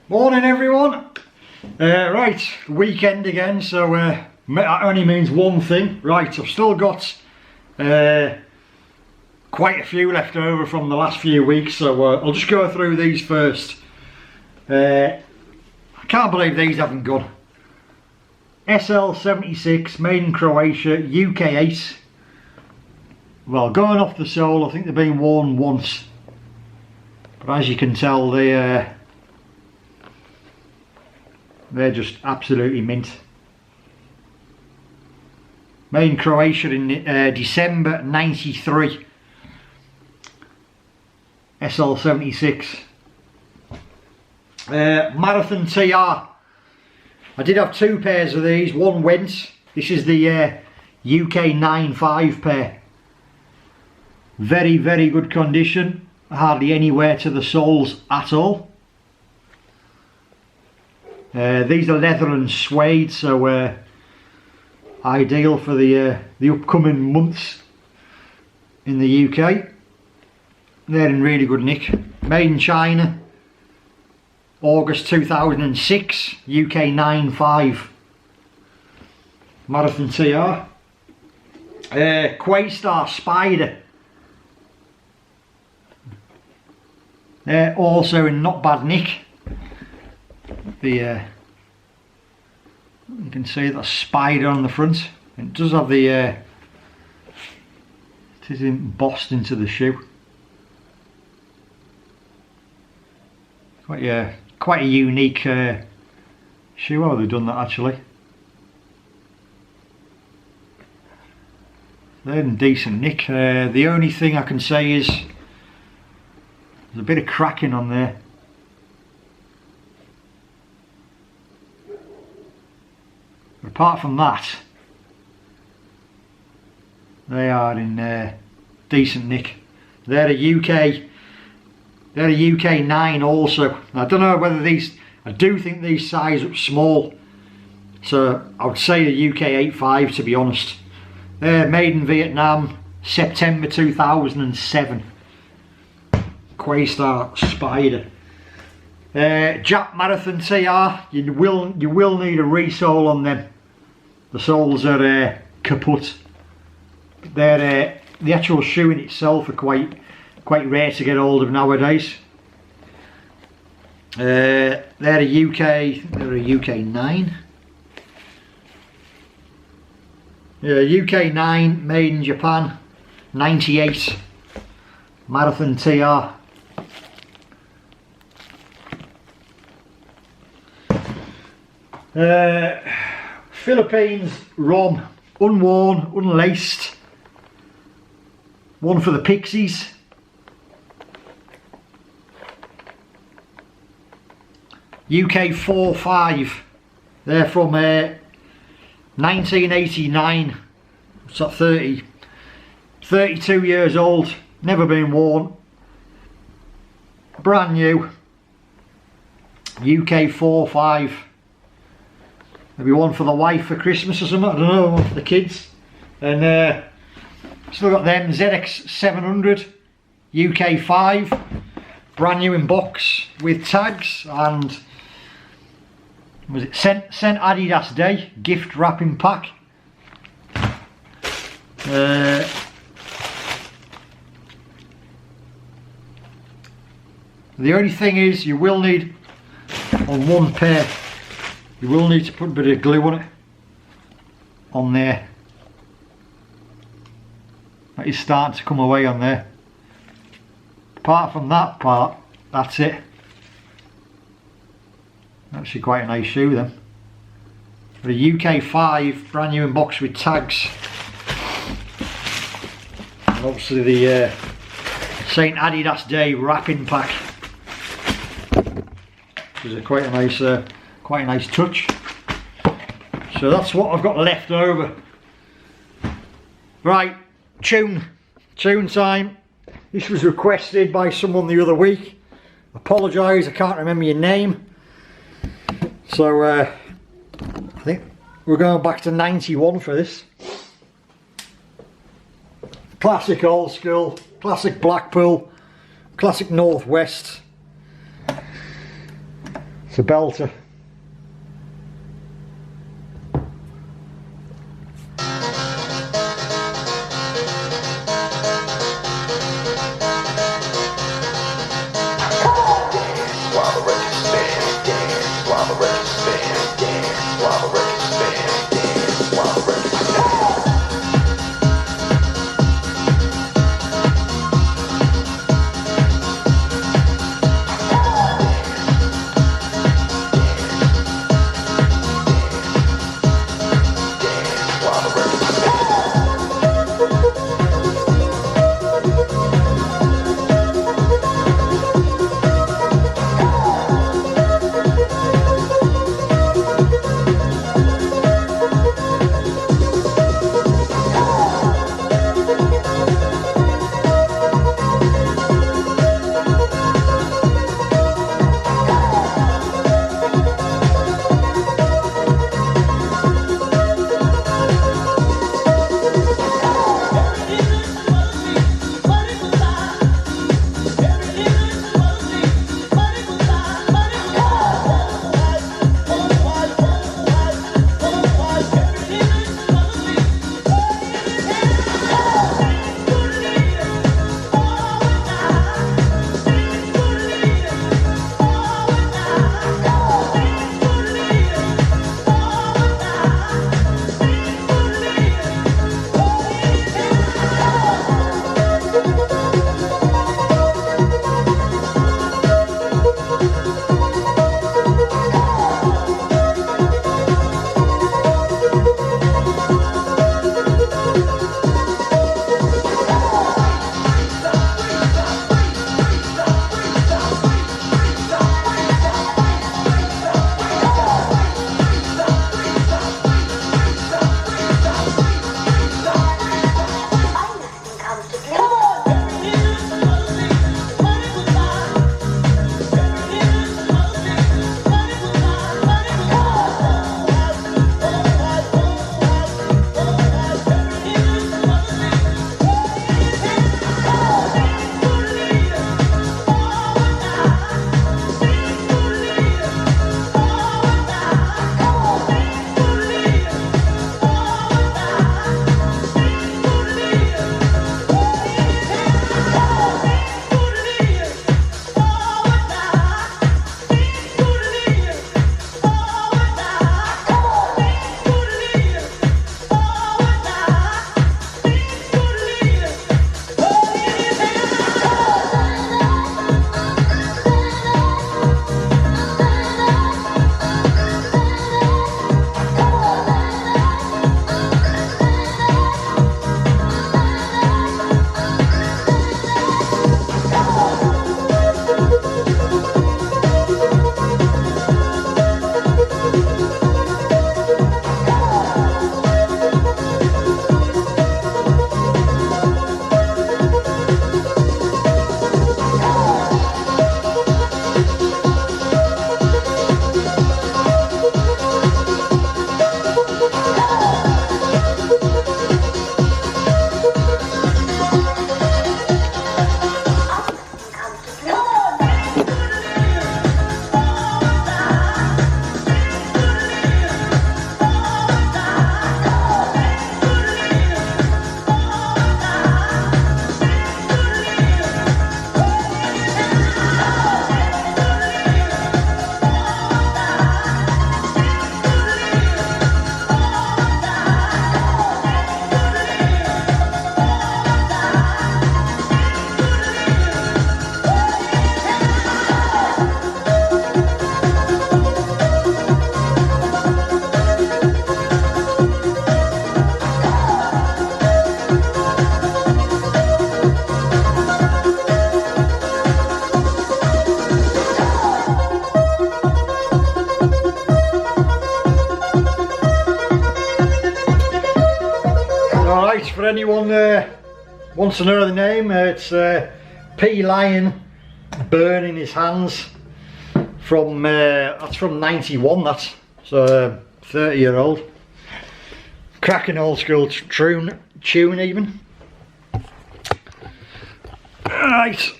Morning everyone. Right, weekend again, so that only means one thing. Right, I've still got quite a few left over from the last few weeks, so I'll just go through these first. I can't believe these haven't gone. SL76, made in Croatia, UK 8. Well, going off the sole, I think they've been worn once, but as you can tell, they're just absolutely mint. Made in Croatia in December '93. SL76. Marathon TR. I did have two pairs of these. One went. This is the UK 9.5 pair. Very, very good condition. Hardly any wear to the soles at all. These are leather and suede, so ideal for the upcoming months in the UK. They're in really good nick. Made in China, August 2006, UK 9.5 Marathon TR. Quastar Spider. They're also in not bad nick. You can see that spider on the front. It does have the it is embossed into the shoe. Quite a unique shoe. How have they done that actually? They're in decent nick. The only thing I can say is there's a bit of cracking on there. But apart from that, they are in decent nick. They're a UK 9 also. I don't know whether these, I do think these size up small, so I would say a UK 8.5 to be honest. They're made in Vietnam, September 2007. Quastar Spider. Jap Marathon TR. You will need a resole on them. The soles are kaput. They're the actual shoe in itself are quite rare to get hold of nowadays. They're a UK 9. Yeah, UK 9, made in Japan, 98 Marathon TR. Philippines ROM, unworn, unlaced. One for the Pixies. UK 4.5. They're from 1989. What's that, 32 years old. Never been worn. Brand new. UK 4.5. Maybe one for the wife for Christmas or something, I don't know, one for the kids. And still got them ZX 700 UK 5, brand new in box with tags, and was it sent Adidas Day gift wrapping pack. The only thing is, you will need on one pair, you will need to put a bit of glue on it, on there. That is starting to come away on there. Apart from that part, that's it. Actually quite a nice shoe then. But a UK 5, brand new in box with tags. And obviously the St Adidas Day wrapping pack. Which is quite a nice touch. So that's what I've got left over. Right, tune time. This was requested by someone the other week. Apologise, I can't remember your name. So I think we're going back to 91 for this. Classic old school, classic Blackpool, classic Northwest. It's a belter. For anyone wants to know the name, it's P Lion Burn in His Hands from that's from 91. That's so 30-year-old cracking old school tune even. Right,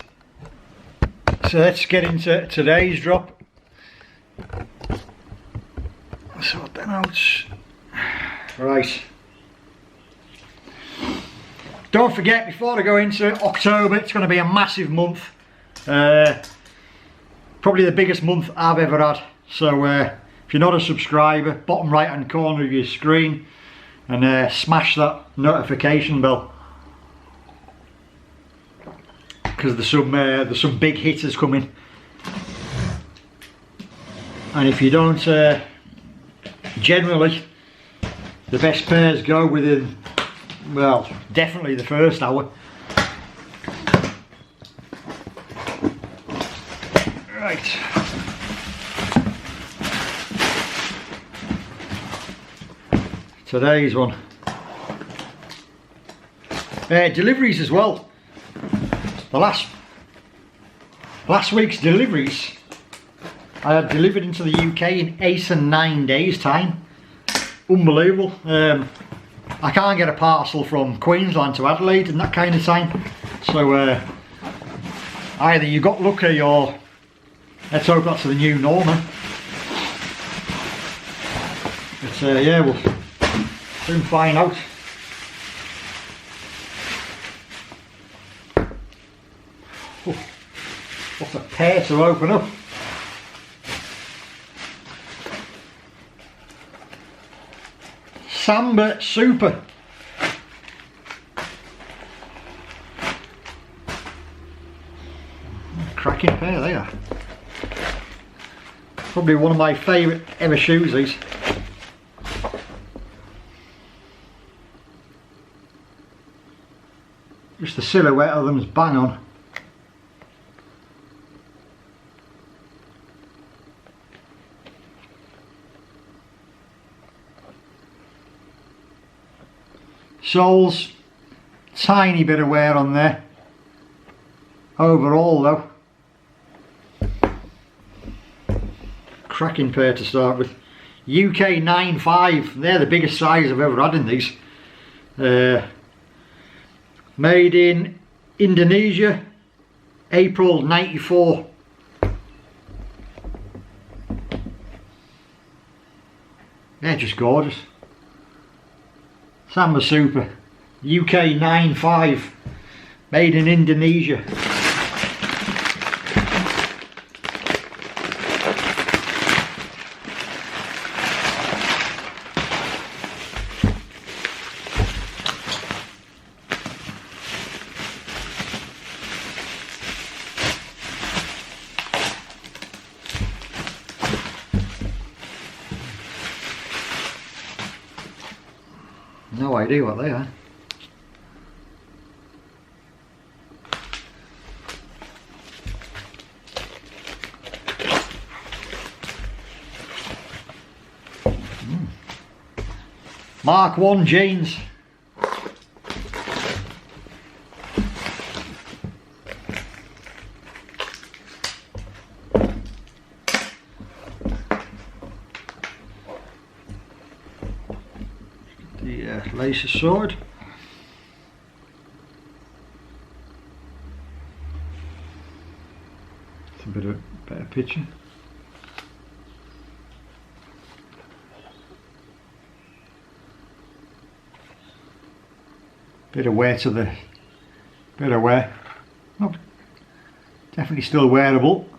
so let's get into today's drop. Sort them out. Right. Don't forget, before I go into October, it's going to be a massive month. Probably the biggest month I've ever had. So if you're not a subscriber, bottom right hand corner of your screen, and smash that notification bell, because there's some big hitters coming. And if you don't, generally the best pairs go within, well, definitely the first hour. Right. Today's one. Deliveries as well. The last week's deliveries I had delivered into the UK in 8 and 9 days time. Unbelievable. I can't get a parcel from Queensland to Adelaide in that kind of time. So either you got lucky, or let's hope that's the new norm. But yeah, we'll soon find out. Oh, what a pair to open up. Samba Super. Cracking pair they are. Probably one of my favourite ever shoes, these. Just the silhouette of them is bang on. Soles, tiny bit of wear on there. Overall though, cracking pair to start with. UK 9.5, they're the biggest size I've ever had in these. Made in Indonesia, April '94. They're just gorgeous. Samba Super, UK 9.5, made in Indonesia. No idea what they are. Mark 1 jeans. The lace sword. It's a bit of a better picture. Bit of wear to the, bit of wear. Oh, definitely still wearable.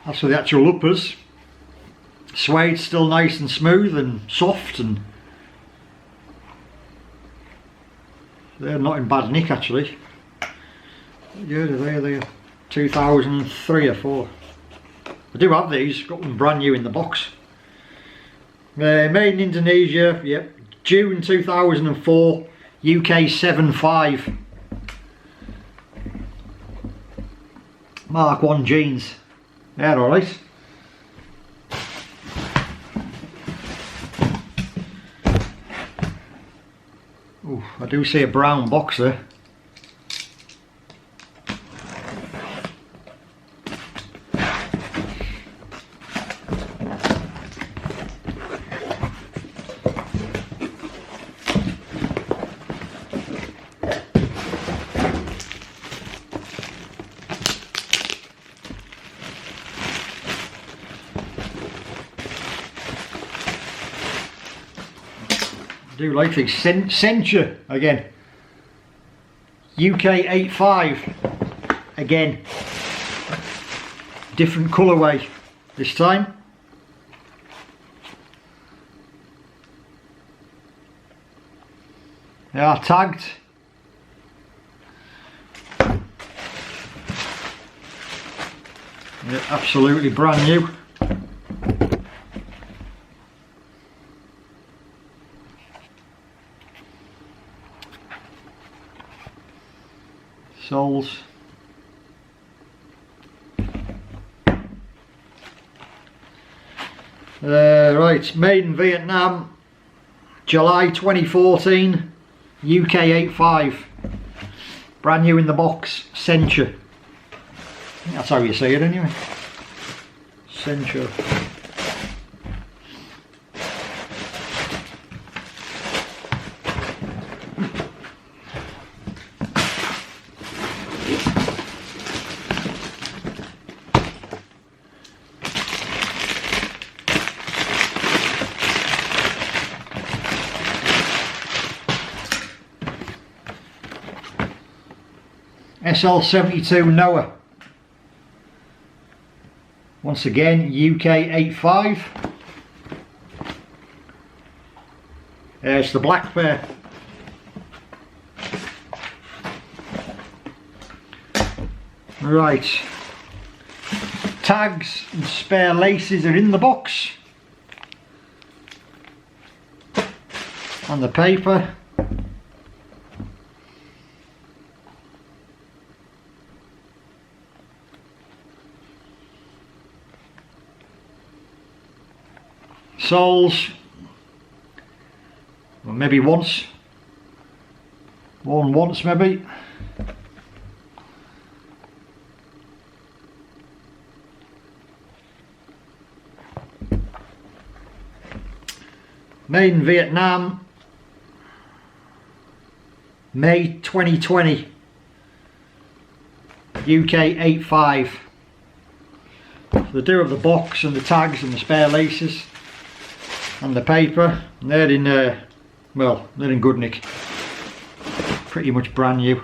As for the actual uppers, suede's still nice and smooth and soft, and they're not in bad nick actually. Yeah, they're 2003 or 4. I do have these, got them brand new in the box. Made in Indonesia, yep, June 2004, UK 7.5. Mark 1 jeans, they're alright. Ooh, I do see a brown box there. do like these. Sencha again. UK 85 again. Different colourway this time. They are tagged. They're absolutely brand new. Soles. Right, made in Vietnam, July 2014, UK 85. Brand new in the box, Sencha. That's how you say it anyway. Sencha. SL72 Noah. Once again, UK 85. There's the black pair. Right. Tags and spare laces are in the box. And the paper. Soles, well, maybe once, worn once maybe. Made in Vietnam, May 2020, UK 85. So they do have the box and the tags and the spare laces. And the paper, and they're in, well, they're in good nick. Pretty much brand new.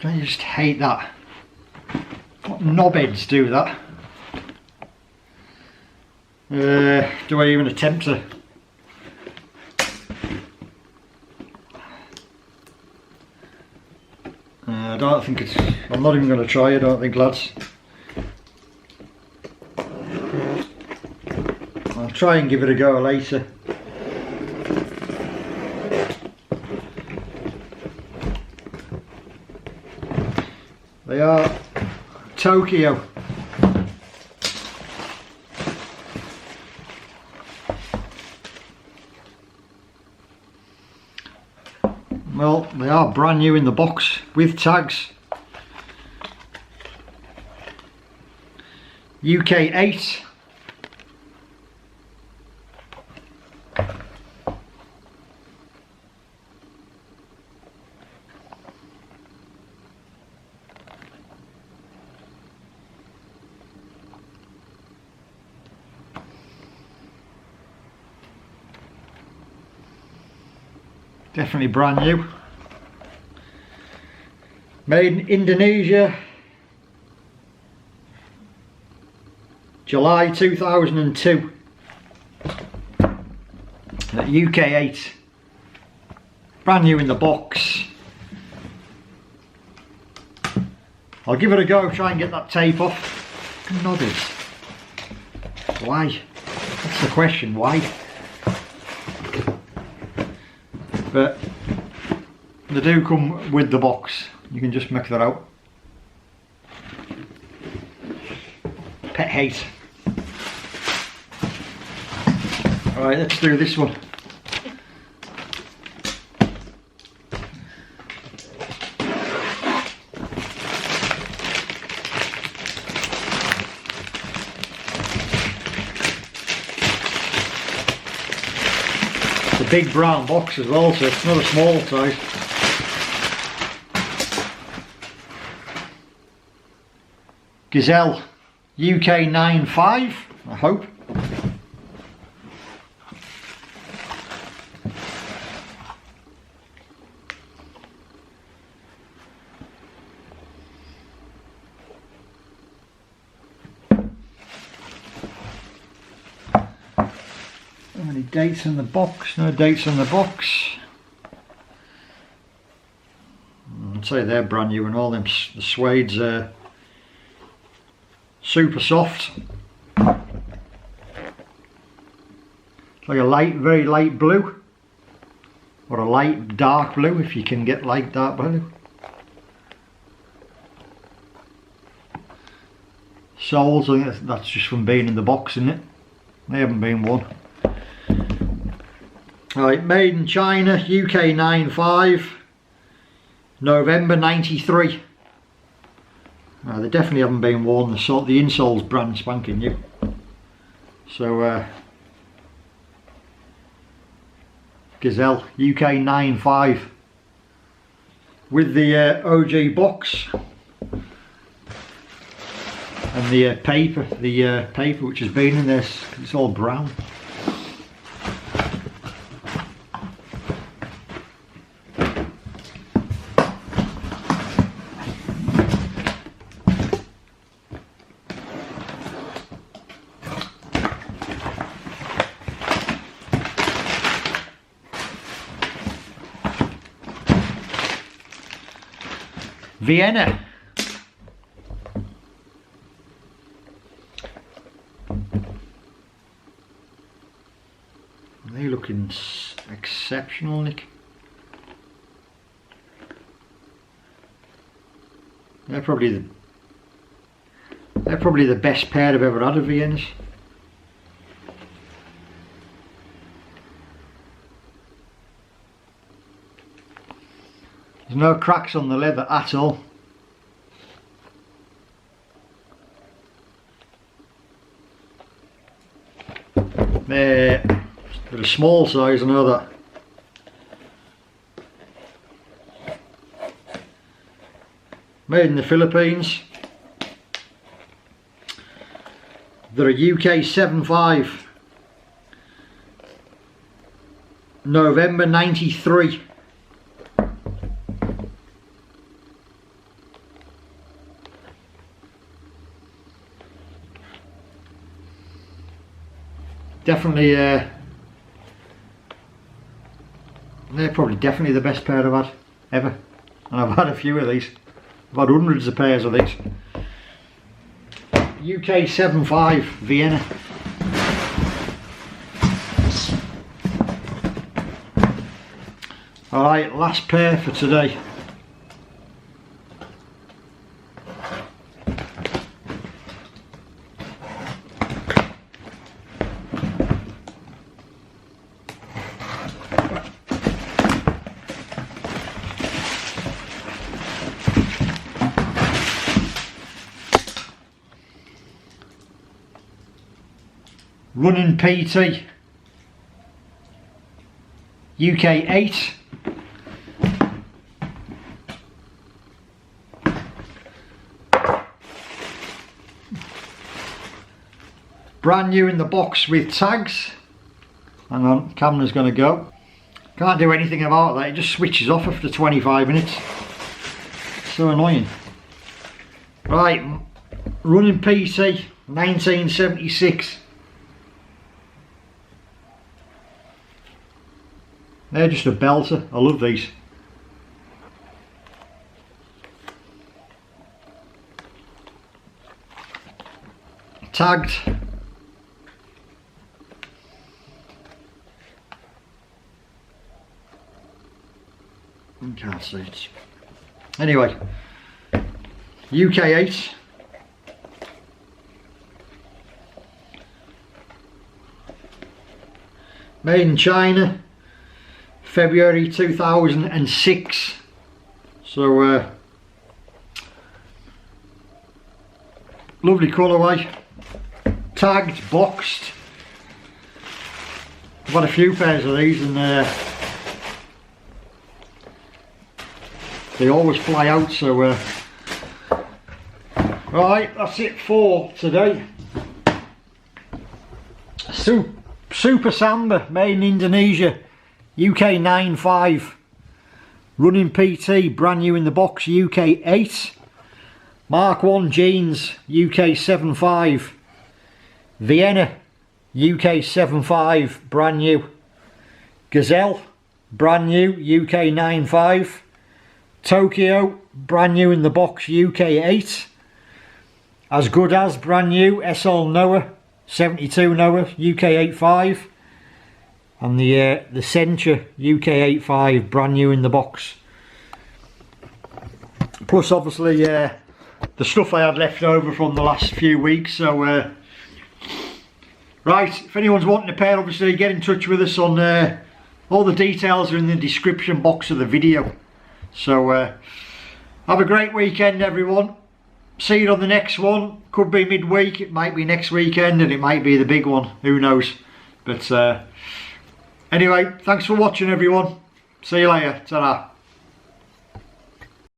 I just hate that. What knobheads do that? Do I even attempt to? I don't think it's. I'm not even going to try. I don't think, lads. I'll try and give it a go later. They are Tokyo. Well, they are brand new in the box with tags. UK 8. Definitely brand new. Made in Indonesia, July 2002. At UK 8. Brand new in the box. I'll give it a go, try and get that tape off. Nodders. Why? That's the question, why? But they do come with the box. You can just make that out. Pet hate. Alright, let's do this one. It's a big brown box as well, so it's not a small size. Gazelle UK 9.5, I hope. How many dates in the box? No dates in the box. I'd say they're brand new and all them. The suede's super soft. It's like a light, very light blue, or a light dark blue if you can get light dark blue. Soles, I think that's just from being in the box, isn't it? They haven't been worn. Right, made in China, UK 9.5, November 93. They definitely haven't been worn. The insole's brand spanking new. So Gazelle UK 9.5 with the OG box and the paper which has been in this. It's all brown. Vienna. They're looking exceptional, Nick. They're probably the best pair I've ever had of Viennas. There's no cracks on the leather at all. They're a small size, I know that. Made in the Philippines. They're a UK 7.5. November 93. Definitely, they're probably definitely the best pair I've had ever, and I've had a few of these. I've had hundreds of pairs of these. UK 7.5 Vienna. Alright, last pair for today. Running PT UK 8. Brand new in the box with tags. Hang on, camera's going to go. Can't do anything about that, it just switches off after 25 minutes. So annoying. Right, running PT 1976. They're just a belter. I love these. Tagged. You can't see it. Anyway, UK 8. made in China, February 2006. So lovely colourway, tagged, boxed. I've got a few pairs of these and they always fly out, so right, that's it for today. Super Samba, made in Indonesia, UK 9.5, running PT, brand new in the box, UK 8. Mark 1 jeans, UK 7.5, Vienna, UK 7.5, brand new. Gazelle, brand new, UK 9.5. Tokyo, brand new in the box, UK 8. As Good As, brand new, SL Noah, 72 Noah, UK 8.5. And the Sencha, UK 8.5, brand new in the box. Plus obviously the stuff I had left over from the last few weeks. So right, if anyone's wanting a pair, obviously get in touch with us on all the details are in the description box of the video. So have a great weekend everyone. See you on the next one. Could be midweek, it might be next weekend, and it might be the big one, who knows. But anyway, thanks for watching everyone. See you later. Ta-ra.